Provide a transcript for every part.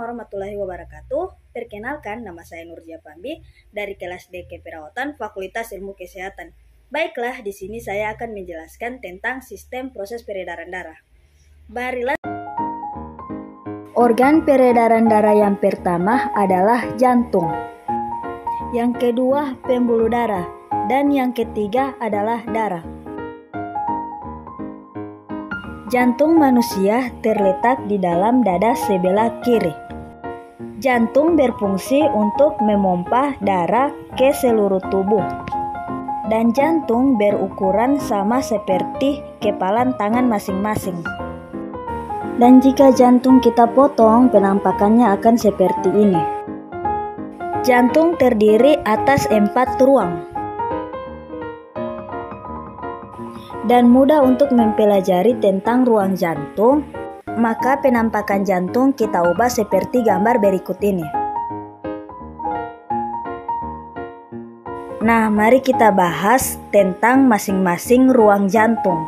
warahmatullahi wabarakatuh. Perkenalkan, nama saya Nurja Pambi dari kelas D Keperawatan Fakultas Ilmu Kesehatan. Baiklah, di sini saya akan menjelaskan tentang sistem proses peredaran darah. Marilah. Organ peredaran darah yang pertama adalah jantung. Yang kedua pembuluh darah dan yang ketiga adalah darah. Jantung manusia terletak di dalam dada sebelah kiri. Jantung berfungsi untuk memompa darah ke seluruh tubuh. Dan jantung berukuran sama seperti kepalan tangan masing-masing. Dan jika jantung kita potong, penampakannya akan seperti ini. Jantung terdiri atas 4 ruang. Dan mudah untuk mempelajari tentang ruang jantung, maka penampakan jantung kita ubah seperti gambar berikut ini. Nah, mari kita bahas tentang masing-masing ruang jantung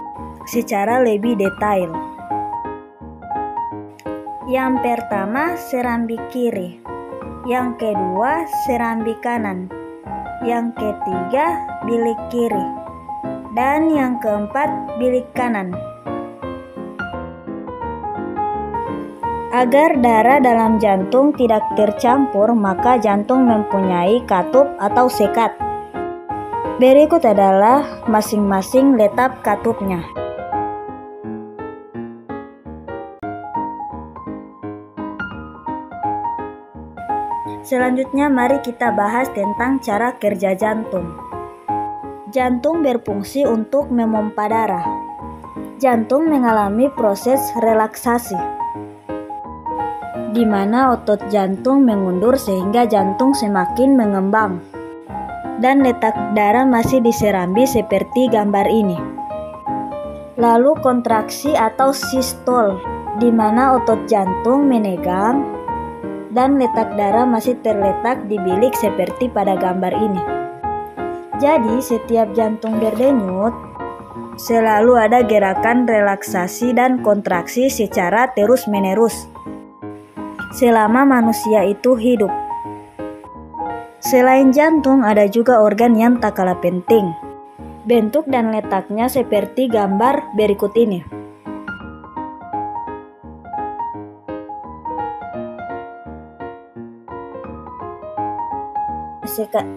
secara lebih detail. Yang pertama, serambi kiri. Yang kedua, serambi kanan. Yang ketiga, bilik kiri. Dan yang keempat, bilik kanan. Agar darah dalam jantung tidak tercampur, maka jantung mempunyai katup atau sekat. Berikut adalah masing-masing letak katupnya. Selanjutnya mari kita bahas tentang cara kerja jantung. Jantung berfungsi untuk memompa darah. Jantung mengalami proses relaksasi, di mana otot jantung mengundur sehingga jantung semakin mengembang. Dan letak darah masih di serambi seperti gambar ini. Lalu kontraksi atau sistol, di mana otot jantung menegang dan letak darah masih terletak di bilik seperti pada gambar ini. Jadi setiap jantung berdenyut, selalu ada gerakan relaksasi dan kontraksi secara terus-menerus selama manusia itu hidup. Selain jantung, ada juga organ yang tak kalah penting. Bentuk dan letaknya seperti gambar berikut ini.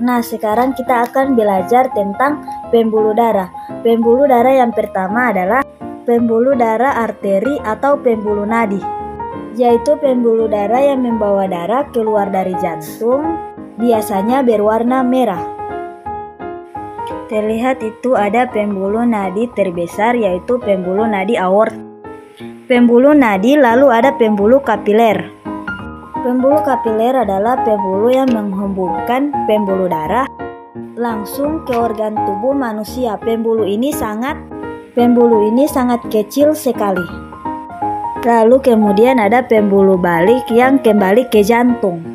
Nah, sekarang kita akan belajar tentang pembuluh darah. Pembuluh darah yang pertama adalah pembuluh darah arteri atau pembuluh nadi, yaitu pembuluh darah yang membawa darah keluar dari jantung, biasanya berwarna merah. Terlihat itu ada pembuluh nadi terbesar, yaitu pembuluh nadi aorta. Pembuluh nadi, lalu ada pembuluh kapiler. Pembuluh kapiler adalah pembuluh yang menghubungkan pembuluh darah langsung ke organ tubuh manusia. Pembuluh ini sangat kecil sekali. Lalu kemudian ada pembuluh balik yang kembali ke jantung.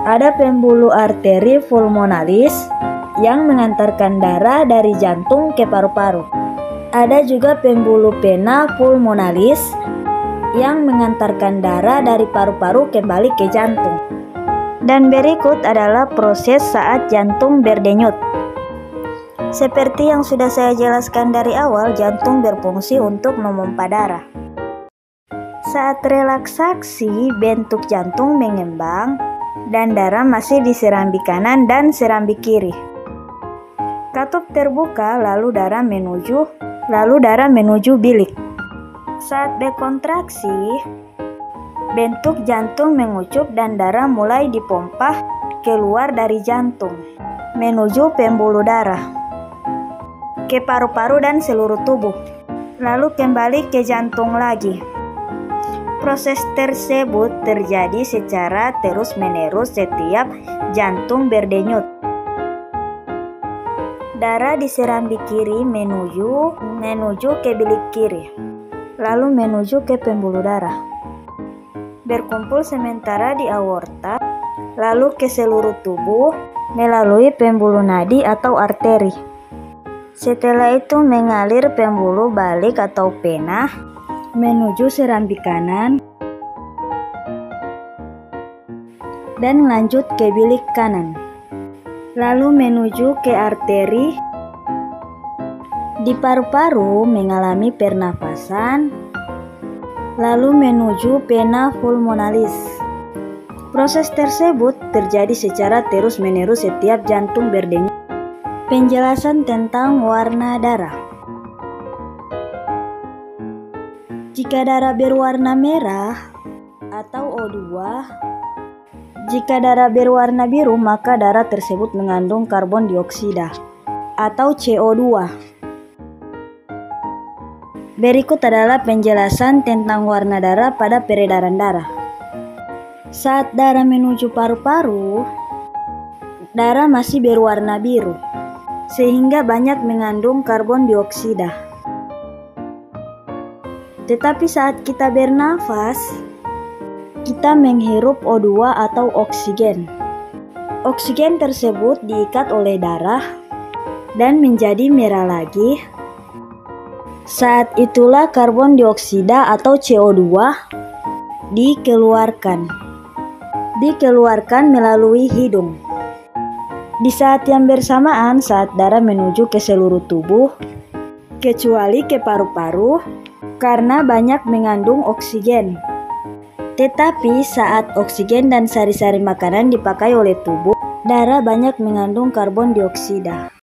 Ada pembuluh arteri pulmonalis yang mengantarkan darah dari jantung ke paru-paru. Ada juga pembuluh vena pulmonalis yang mengantarkan darah dari paru-paru kembali ke jantung. Dan berikut adalah proses saat jantung berdenyut. Seperti yang sudah saya jelaskan dari awal, jantung berfungsi untuk memompa darah. Saat relaksasi, bentuk jantung mengembang dan darah masih di serambi kanan dan serambi kiri. Katup terbuka, lalu darah menuju bilik. Saat dekontraksi, bentuk jantung mengucup dan darah mulai dipompa keluar dari jantung menuju pembuluh darah, ke paru-paru dan seluruh tubuh, lalu kembali ke jantung lagi. Proses tersebut terjadi secara terus-menerus setiap jantung berdenyut. Darah di serambi kiri menuju ke bilik kiri, lalu menuju ke pembuluh darah, berkumpul sementara di aorta, lalu ke seluruh tubuh melalui pembuluh nadi atau arteri. Setelah itu mengalir pembuluh balik atau vena menuju serambi kanan, dan lanjut ke bilik kanan, lalu menuju ke arteri. Di paru-paru mengalami pernafasan, lalu menuju vena pulmonalis. Proses tersebut terjadi secara terus-menerus setiap jantung berdenyut. Penjelasan tentang warna darah. Jika darah berwarna merah atau O2, jika darah berwarna biru maka darah tersebut mengandung karbon dioksida atau CO2. Berikut adalah penjelasan tentang warna darah pada peredaran darah. Saat darah menuju paru-paru, darah masih berwarna biru, sehingga banyak mengandung karbon dioksida. Tetapi saat kita bernafas, kita menghirup O2 atau oksigen. Oksigen tersebut diikat oleh darah dan menjadi merah lagi. Saat itulah karbon dioksida atau CO2 dikeluarkan melalui hidung. Di saat yang bersamaan, saat darah menuju ke seluruh tubuh, kecuali ke paru-paru, karena banyak mengandung oksigen. Tetapi saat oksigen dan sari-sari makanan dipakai oleh tubuh, darah banyak mengandung karbon dioksida.